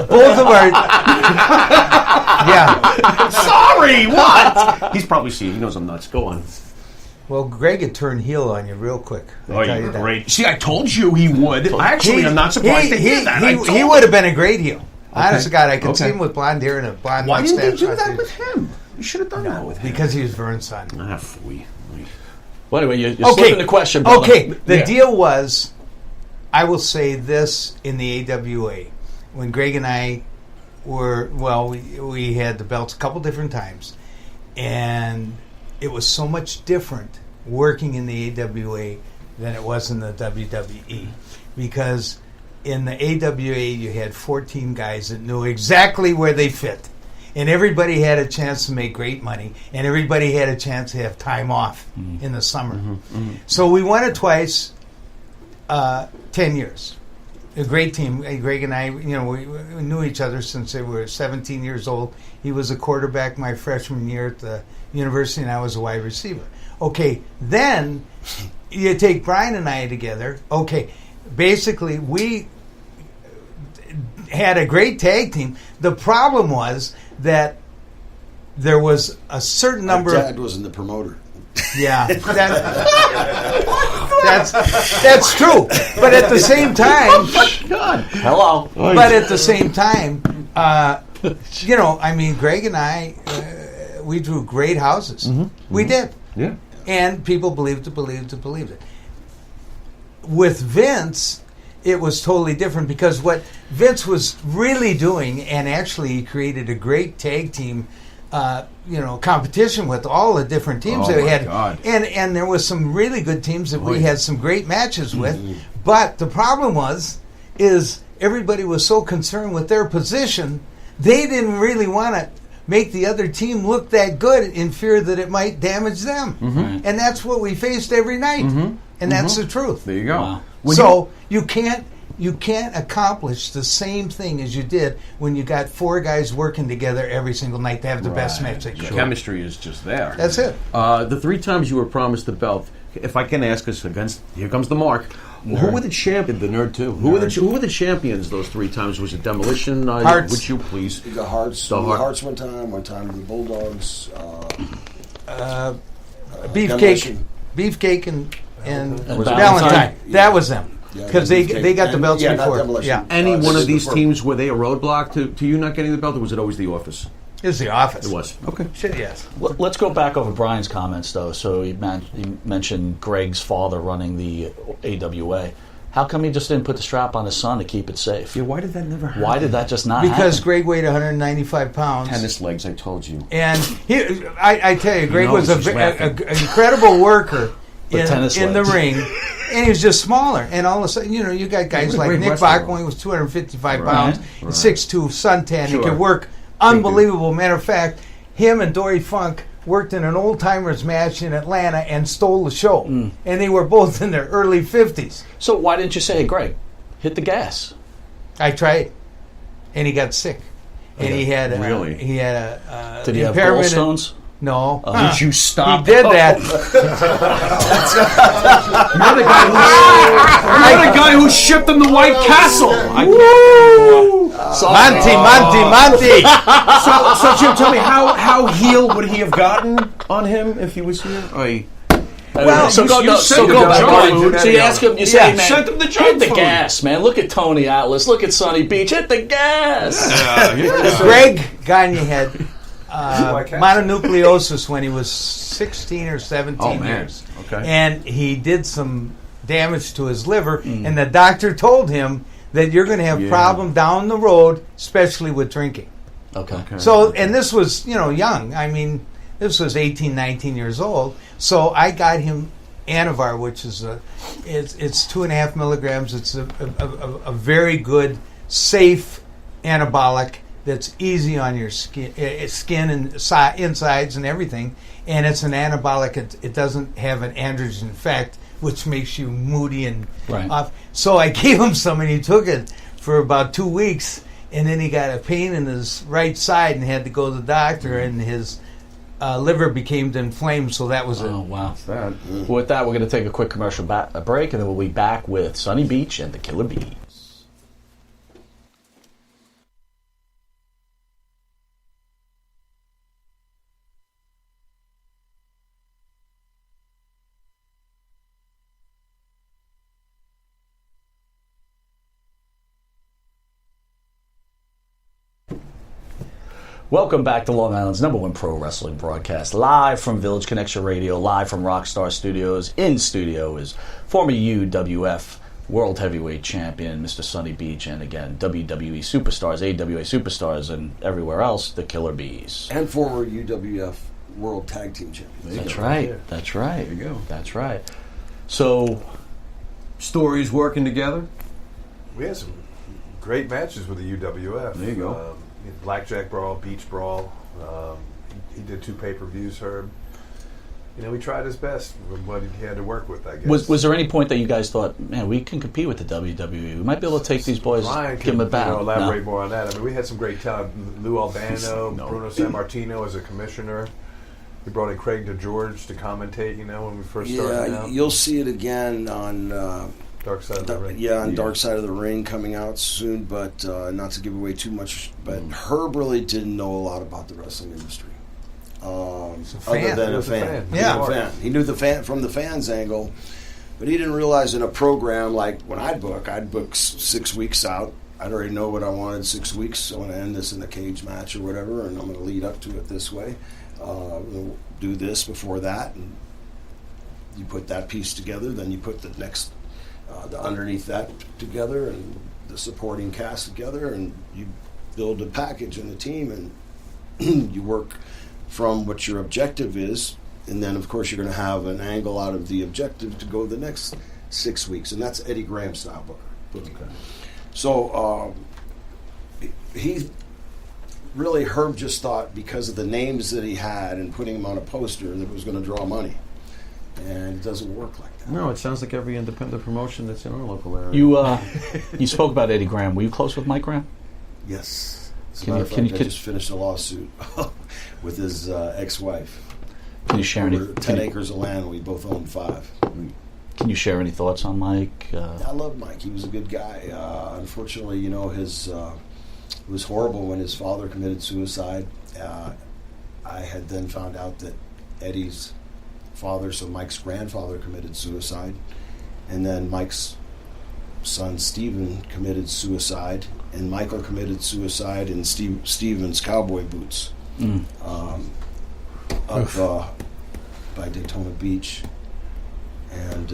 Both of our... yeah. Sorry, what? He's probably seen. He knows I'm nuts. Go on. Well, Greg had turned heel on you real quick. Oh, you're great. See, I told you he would. Actually, I'm not surprised to hear that. He would have been a great heel. Honest to God, I could see him with blonde hair and a blonde Why mustache. didn't you do that with him? You should have done that with him. Because he was Vern's son. Well, anyway, you're slipping the question, brother. Okay, the deal was, I will say this in the AWA. When Greg and I were, we had the belts a couple different times. And it was so much different working in the AWA than it was in the WWE. Because in the AWA, you had 14 guys that knew exactly where they fit. And everybody had a chance to make great money. And everybody had a chance to have time off in the summer. So we won it twice, 10 years. A great team. Greg and I, we knew each other since they were 17 years old. He was a quarterback my freshman year at the university, and I was a wide receiver. Okay, then you take Brian and I together. Okay, basically we had a great tag team. The problem was that there was a certain number. Dad wasn't the promoter. Yeah, that's true. But at the same time, hello. But at the same time, you know, I mean, Greg and I, we drew great houses. We did. Yeah. And people believed it. With Vince, it was totally different because what Vince was really doing, and actually he created a great tag team, competition with all the different teams that we had. God. And there was some really good teams that we had some great matches with. But the problem is everybody was so concerned with their position, they didn't really want to make the other team look that good in fear that it might damage them. And that's what we faced every night. And that's the truth. There you go. Wow. So you can't accomplish the same thing as you did when you got 4 guys working together every single night to have the best match they The could. chemistry is just there. That's it. The 3 times you were promised the belt, if I can ask us against, here comes the mark. Who were the champions? The nerd too. Who were the champions those 3 times? Was it Demolition? Hearts. Would you please? You got Hearts. Hearts one time the Bulldogs. Beefcake and Valentine. Valentine. That was them. Yeah, Because they got the belts not before. Demolition. Yeah. Any one of these Super- teams, were they a roadblock to you not getting the belt, or was it always the office? It was the office. It was. Okay. Shit, yes. Let's go back over Brian's comments, though. So he mentioned Greg's father running the AWA. How come he just didn't put the strap on his son to keep it safe? Yeah, why did that never happen? Why did that just not Because happen? Greg weighed 195 pounds. Tennis legs, I told you. And I tell you, Greg knows, was he's an laughing. incredible worker in tennis the legs. ring. And he was just smaller. And all of a sudden, you got guys What a like great Nick wrestler. Bachman was 255 pounds, Right. and 6'2", suntan. He Sure. could work unbelievable. Matter of fact, him and Dory Funk worked in an old-timers match in Atlanta and stole the show. And they were both in their early 50s. So why didn't you say, hey, Greg, hit the gas? I tried. And he got sick. And he had Really? He had a Did he have impairment in- gallstones? No. Did you stop? He did that. You're the guy who shipped him the White Castle. Monty. So Jim, tell me, how heel would he have gotten on him if he was here? Well, so go you sent him back. the Brian. junk food. So you ask him, you say, Yeah. man, Sent him the hit junk the food. gas, man. Look at Tony Atlas. Look at Sonny Beach. Hit the gas. Greg Gagne had mononucleosis when he was 16 or 17 Oh, man. years. Okay. And he did some damage to his liver, and the doctor told him that you're going to have problem down the road, especially with drinking. Okay. So, and this was, young. I mean, this was 18, 19 years old. So I got him Anavar, which is it's 2.5 milligrams. It's a very good, safe anabolic that's easy on your skin and insides and everything. And it's an anabolic. It doesn't have an androgen effect, which makes you moody and off. So I gave him some, and he took it for about 2 weeks. And then he got a pain in his right side and had to go to the doctor, and his liver became inflamed, so that was it. Oh, wow. That. Well, with that, we're going to take a quick commercial break, and then we'll be back with Sonny Beach and the Killer Bees. Welcome back to Long Island's #1 pro wrestling broadcast, live from Village Connection Radio, live from Rockstar Studios. In studio is former UWF World Heavyweight Champion, Mr. Sonny Beach, and again, WWE Superstars, AWA Superstars, and everywhere else, the Killer Bees. And former UWF World Tag Team Champions. That's right. That's right. There you go. That's right. So, Stories working together. We had some great matches with the UWF. There you go. Blackjack Brawl, Beach Brawl. He did 2 pay-per-views, Herb. He tried his best with what he had to work with, I guess. was there any point that you guys thought, man, we can compete with the WWE? We might be able to take these boys, Ryan give them a battle? elaborate more on that. I mean, we had some great talent. Lou Albano, Bruno Sammartino as a commissioner. We brought in Craig DeGeorge to commentate, when we first started out. You'll see it again on Dark Side of the Ring. on Dark Side of the Ring coming out soon, but not to give away too much. But Herb really didn't know a lot about the wrestling industry. fan. other than He a was a fan. fan. Yeah. He was a fan. He knew the fan from the fans' angle, but he didn't realize in a program like when I'd book 6 weeks out. I'd already know what I wanted 6 weeks. I want to end this in a cage match or whatever, and I'm going to lead up to it this way. We'll do this before that, and you put that piece together. Then you put the next, the underneath that together, and the supporting cast together, and you build a package and a team, and you work from what your objective is, and then of course you're going to have an angle out of the objective to go the next 6 weeks, and that's Eddie Graham style booking. Okay. So he really, Herb just thought because of the names that he had and putting them on a poster that it was going to draw money, and it doesn't work like that. No, it sounds like every independent promotion that's in our local area. You spoke about Eddie Graham. Were you close with Mike Graham? Yes. As a matter of fact, I just finished a lawsuit with his ex-wife. Can you share any? 10 acres of land. We both owned 5. Can you share any thoughts on Mike? I love Mike. He was a good guy. Unfortunately, you know, it was horrible when his father committed suicide. I had then found out that Eddie's father, so Mike's grandfather, committed suicide, and then Mike's son Steven committed suicide, and Michael committed suicide in Steven's cowboy boots up by Daytona Beach. And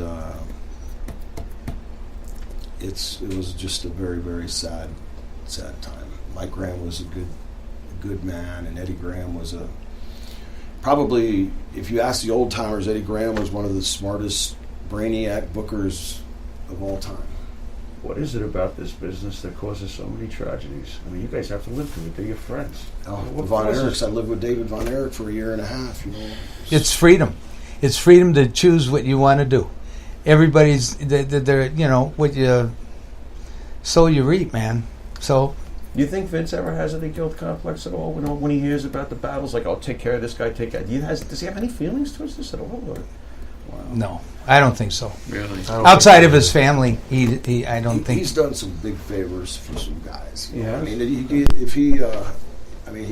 it was just a very, very sad time. Mike Graham was a good man, and Eddie Graham was probably, if you ask the old timers, Eddie Graham was one of the smartest brainiac bookers of all time. What is it about this business that causes so many tragedies? I mean, you guys have to live through it. They're your friends. The Von Erichs. I lived with David Von Erich for 1.5 years. You know, it's freedom. It's freedom to choose what you want to do. Everybody's, they're, you know, what you sow you reap, man. So, do you think Vince ever has any guilt complex at all when he hears about the battles? Like, I'll take care of this guy. Does he have any feelings towards this at all? Or? Wow. No, I don't think so. Really? Outside of his family, I don't think he's done some big favors for some guys. Yeah, I mean, he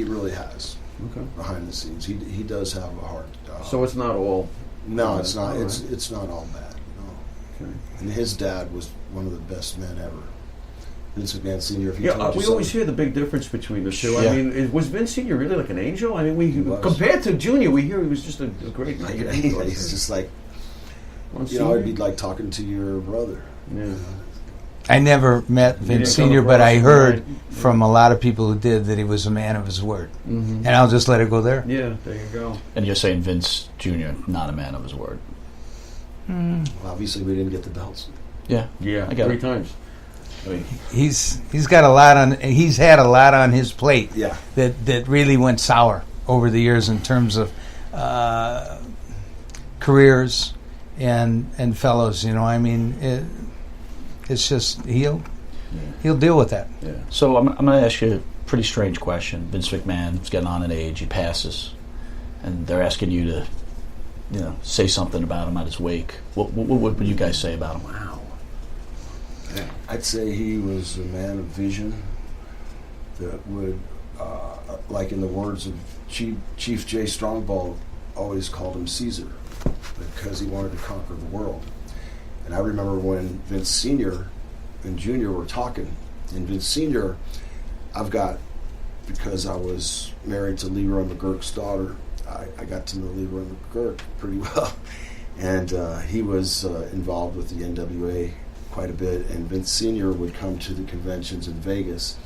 really has. Okay. Behind the scenes, he does have a heart. So it's not all. No, it's not. It's not all bad. No. Okay. And his dad was one of the best men ever. Vince McMahon Sr. If he told we always hear the big difference between the two. Yeah. I mean, was Vince Sr. really like an angel? I mean, compared to Junior, we hear he was just a great man. He's just like, you know, it'd be like talking to your brother. Yeah. I never met Vince Sr., but I heard from a lot of people who did that he was a man of his word. Mm-hmm. And I'll just let it go there. Yeah, there you go. And you're saying Vince Jr., not a man of his word. Well, obviously, we didn't get the belts. Yeah. Yeah, I got 3 times. I mean, he's got a lot on. He's had a lot on his plate. Yeah. That really went sour over the years in terms of careers and fellows. You know, I mean, it's just he'll deal with that. Yeah. So I'm going to ask you a pretty strange question. Vince McMahon's getting on in age. He passes, and they're asking you to, you know, say something about him at his wake. What would you guys say about him? Wow. I'd say he was a man of vision that would, like in the words of Chief Jay Strongbow, always called him Caesar because he wanted to conquer the world. And I remember when Vince Sr. and Jr. were talking, and Vince Sr., because I was married to Leroy McGurk's daughter, I got to know Leroy McGurk pretty well. And he was involved with the NWA quite a bit, and Vince Sr. would come to the conventions in Vegas,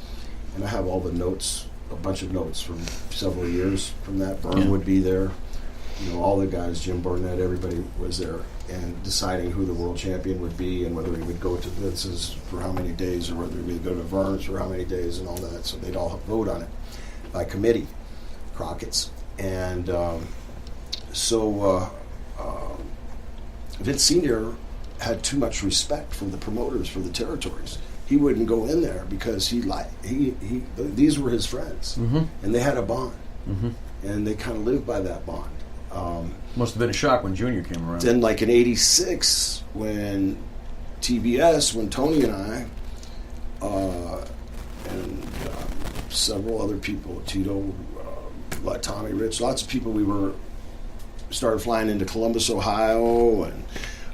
and I have all the notes, a bunch of notes from several years from that. Byrne would be there, you know, all the guys, Jim Barnett, everybody was there, and deciding who the world champion would be and whether he would go to Vince's for how many days or whether he would go to Vern's for how many days and all that. So they'd all vote on it by committee, Crockett's. And Vince Sr. had too much respect for the promoters, for the territories. He wouldn't go in there because these were his friends, and they had a bond, and they kind of lived by that bond. Must have been a shock when Junior came around. Then, like in '86, when TBS, when Tony and I, and several other people, Tito, Tommy Rich, lots of people. We started flying into Columbus, Ohio, and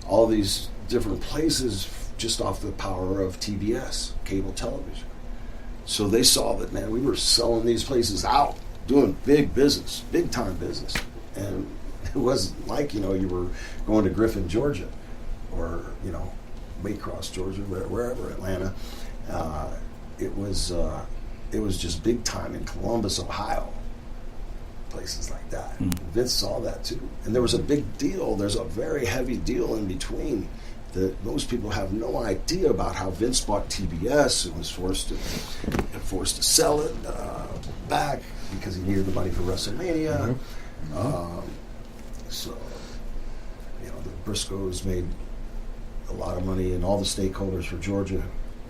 all these different places just off the power of TBS, cable television. So they saw that, man, we were selling these places out, doing big business, big time business. And it wasn't like, you were going to Griffin, Georgia, or, Waycross, Georgia, wherever, Atlanta. It was just big time in Columbus, Ohio, places like that. Vince saw that too. And there was a big deal. There's a very heavy deal in between that most people have no idea about, how Vince bought TBS and was forced to sell it back because he needed the money for WrestleMania. So, the Briscoes made a lot of money, and all the stakeholders for Georgia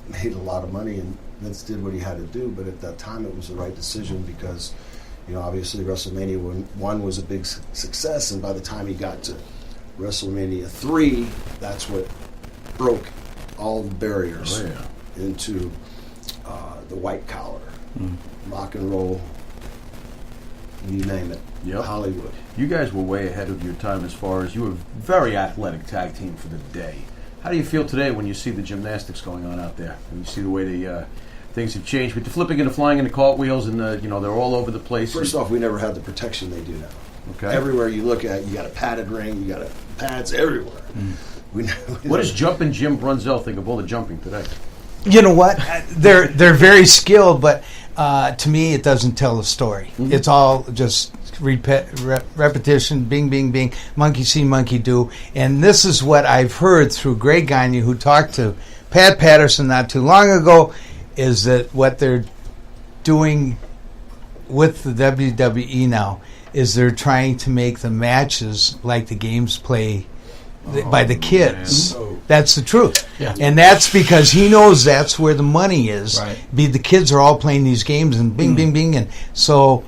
made a lot of money, and Vince did what he had to do. But at that time, it was the right decision because, obviously WrestleMania 1 was a big success, and by the time he got to WrestleMania 3, that's what broke all the barriers into the white collar, rock and roll, you name it, Hollywood. You guys were way ahead of your time as far as you were a very athletic tag team for the day. How do you feel today when you see the gymnastics going on out there, and you see the way the things have changed with the flipping and the flying and the cartwheels, and they're all over the place? First off, we never had the protection they do now. Okay. Everywhere you look at, you got a padded ring, you got pads everywhere. What does Jumpin' Jim Brunzell think of all the jumping today? You know what? They're very skilled, but to me, it doesn't tell the story. It's all just repetition, bing, bing, bing, monkey see, monkey do. And this is what I've heard through Greg Gagne, who talked to Pat Patterson not too long ago, is that what they're doing with the WWE now is they're trying to make the matches like the games play by the kids. That's the truth. Yeah. And that's because he knows that's where the money is. Right. The kids are all playing these games and bing, bing, bing. And so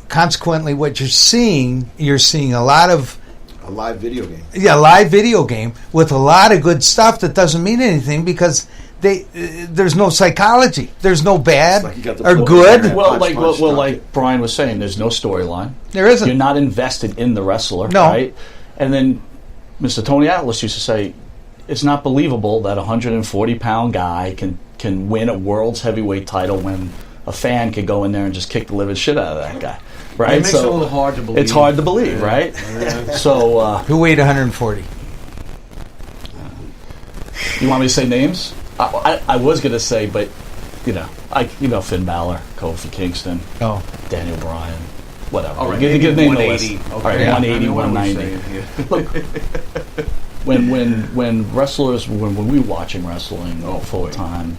consequently what you're seeing a lot of a live video game. Yeah, a live video game with a lot of good stuff that doesn't mean anything because there's no psychology. There's no bad or good. Like Brian was saying, there's no storyline. There isn't. You're not invested in the wrestler, no. Right? And then Mr. Tony Atlas used to say, it's not believable that a 140-pound guy can win a world's heavyweight title when a fan could go in there and just kick the living shit out of that guy. Right? It makes it a little hard to believe. It's hard to believe, right? So who weighed 140? You want me to say names? I was going to say, but Finn Balor, Kofi Kingston, Daniel Bryan, whatever. All right, name the list. Okay. All right, 180, 190. Look, when wrestlers, when we were watching wrestling full time,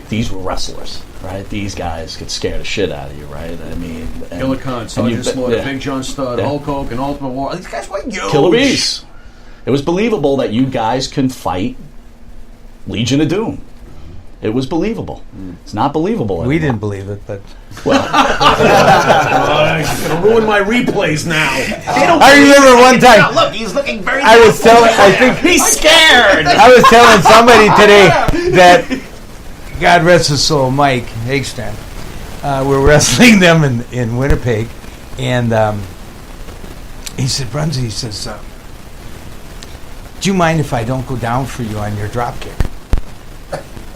these were wrestlers, right? These guys could scare the shit out of you, right? I mean, Killer Khan, Sergeant Slaughter, Big John Studd, Hulk Hogan, Ultimate War. These guys were huge. Killer Bees. It was believable that you guys can fight Legion of Doom. It was believable. It's not believable anymore. We didn't believe it, but it's going to ruin my replays now. I remember one time. Look, he's looking very. I think he's scared. I was telling somebody today that God rest his soul, Mike Hagstrand. We're wrestling them in Winnipeg, and he said, "Brunzy," he says, "Do you mind if I don't go down for you on your drop kick?"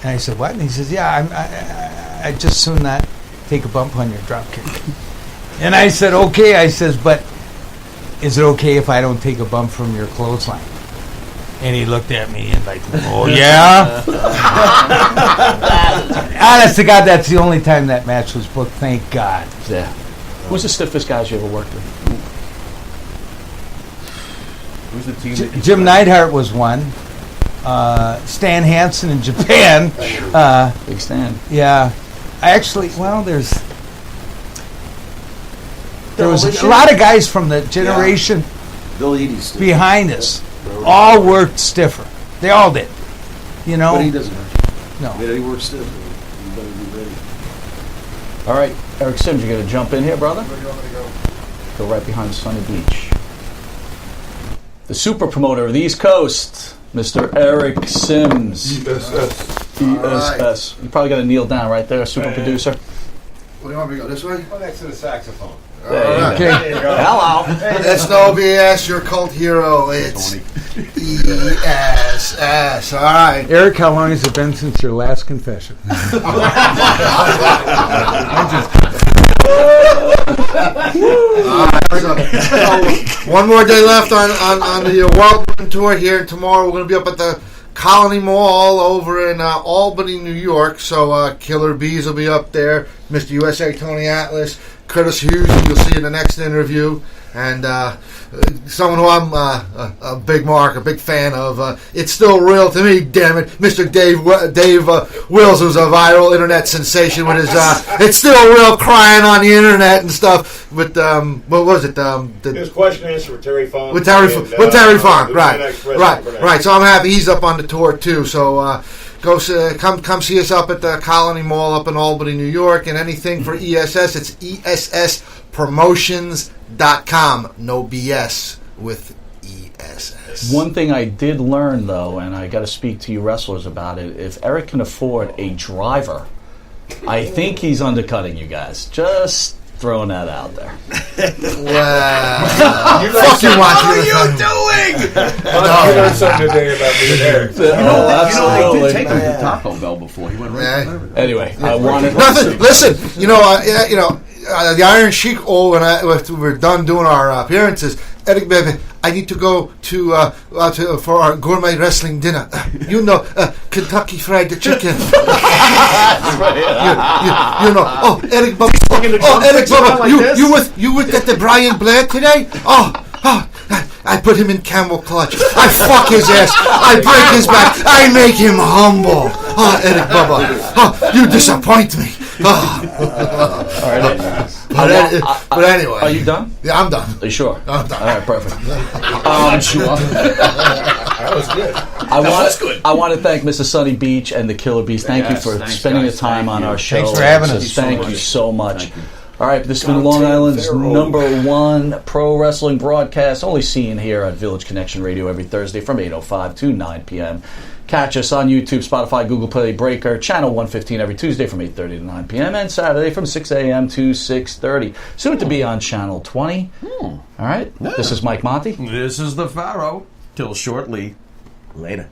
And I said, "What?" And he says, "Yeah, I just soon not take a bump on your drop kick." And I said, "Okay." I says, "But is it okay if I don't take a bump from your clothesline?" And he looked at me and like, "Oh yeah." Honest to God, that's the only time that match was booked. Thank God. Yeah. Who's the stiffest guys you ever worked with? Who's the team? Jim Neidhart was one. Stan Hansen in Japan. Big Stan. Yeah. There was a lot of guys from the generation Bill Eadie's behind us. All worked stiffer. They all did. You know? But he doesn't hurt. No. Yeah, he works stiff. You better be ready. All right, Eric Sims, you going to jump in here, brother? Where do you want me to go? Go right behind Sunny Beach. The super promoter of the East Coast, Mr. Eric Sims. ESS. ESS. You probably got to kneel down right there, super producer. Where do you want me to go? This way? Go next to the saxophone. Okay. Hello. It's no BS, your cult hero. It's ESS. All right. Eric, how long has it been since your last confession? One more day left on the World Tour here. Tomorrow we're going to be up at the Colony Mall over in Albany, New York. So Killer Bees will be up there. Mr. USA Tony Atlas, Curtis Hughes, you'll see in the next interview. And someone who I'm a big fan of. It's still real to me, damn it. Mr. Dave Wills, who's a viral internet sensation with his it's still real crying on the internet and stuff. With what was it? His question and answer with Terry Funk. With Terry Funk, right. So I'm happy he's up on the tour too. So come see us up at the Colony Mall up in Albany, New York, and anything for ESS. It's ESSpromotions.com. No BS with ESS. One thing I did learn, though, and I got to speak to you wrestlers about it, if Eric can afford a driver, I think he's undercutting you guys. Just throwing that out there. Wow. Fuck you, what are you doing? You learned something today about me and Eric. I did take him to Taco Bell before. He went right there. Anyway, I wanted nothing. Listen, the Iron Sheik. When we're done doing our appearances, Eric, baby, I need to go to for our gourmet wrestling dinner. Kentucky Fried Chicken. Eric, Bubba. Eric, Bubba, you with that Brian Blair today? I put him in camel clutch. I fuck his ass. I break his back. I make him humble. Eric Bubba. You disappoint me. All right. But anyway. Are you done? Yeah, I'm done. Are you sure? I'm done. All right, perfect. I'm sure. That was good. I want to thank Mrs. Sunny Beach and the Killer Bees. Thank you for spending the time on our show. Thanks for having us. Thank you so much. All right, this has been Long Island's #1 pro wrestling broadcast, only seen here at Village Connection Radio every Thursday from 8:05 to 9 p.m. Catch us on YouTube, Spotify, Google Play, Breaker, Channel 115 every Tuesday from 8:30 to 9 p.m. and Saturday from 6 a.m. to 6:30. Soon to be on Channel 20. All right, this is Mike Monty. This is the Pharaoh. Till shortly. Later.